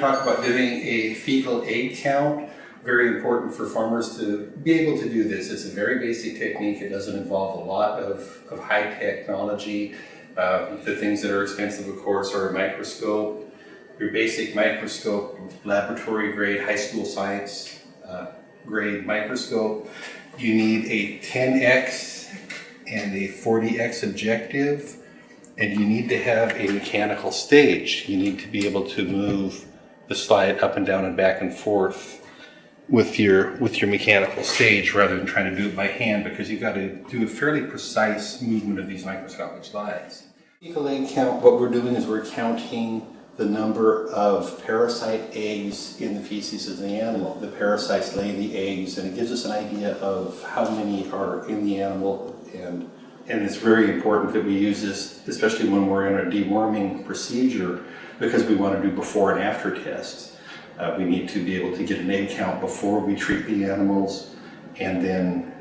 talk about doing a fecal egg count. Very important for farmers to be able to do this. It's a very basic technique. It doesn't involve a lot of high technology. The things that are expensive, of course, are a microscope, your basic microscope, laboratory grade, high school science grade microscope. You need a 10x and a 40x objective. And you need to have a mechanical stage. You need to be able to move the slide up and down and back and forth with your mechanical stage rather than trying to do it by hand, because you've got to do a fairly precise movement of these microscopic slides. Fecal egg count, what we're doing is we're counting the number of parasite eggs in the feces of the animal. The parasites lay the eggs, and it gives us an idea of how many are in the animal. And it's very important that we use this, especially when we're in a deworming procedure, because we want to do before and after tests. We need to be able to get an egg count before we treat the animals, and then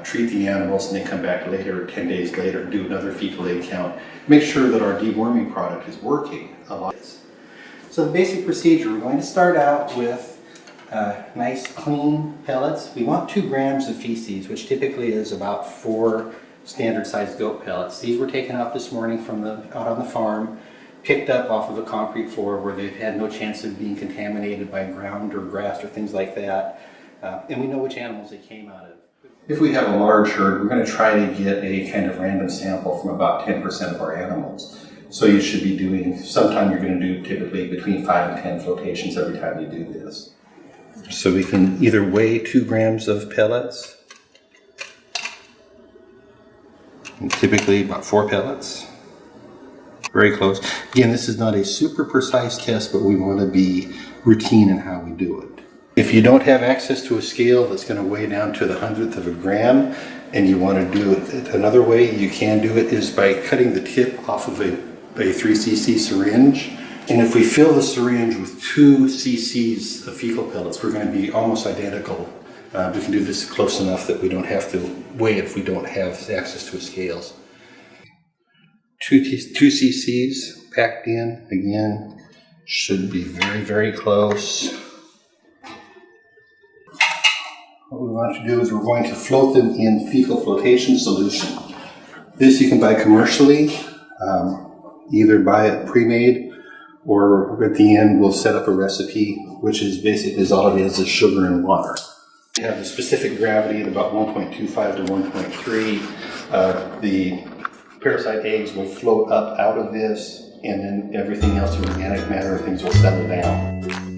treat the animals, and then come back later, 10 days later, do another fecal egg count. Make sure that our deworming product is working a lot. So the basic procedure, we're going to start out with nice clean pellets. We want 2 grams of feces, which typically is about 4 standard sized goat pellets. These were taken off this morning from out on the farm, picked up off of a concrete floor where they've had no chance of being contaminated by ground or grass or things like that. And we know which animals they came out of. If we have a large herd, we're going to try to get a kind of random sample from about 10% of our animals. So you should be doing, sometime you're going to do typically between 5 and 10 flotations every time you do this. So we can either weigh 2 grams of pellets, and typically about 4 pellets. Very close. Again, this is not a super precise test, but we want to be routine in how we do it. If you don't have access to a scale that's going to weigh down to the 100th of a gram, and you want to do it another way you can do it is by cutting the tip off of a 3cc syringe. And if we fill the syringe with 2 cc's of fecal pellets, we're going to be almost identical. We can do this close enough that we don't have to weigh it if we don't have access to a scales. 2 cc's packed in, again, should be very, very close. What we want to do is we're going to float them in fecal flotation solution. This you can buy commercially, either buy it pre-made, or at the end we'll set up a recipe, which is basically all it is sugar and water. We have a specific gravity at about 1.25 to 1.3. The parasite eggs will float up out of this, and then everything else, the organic matter, things will settle down.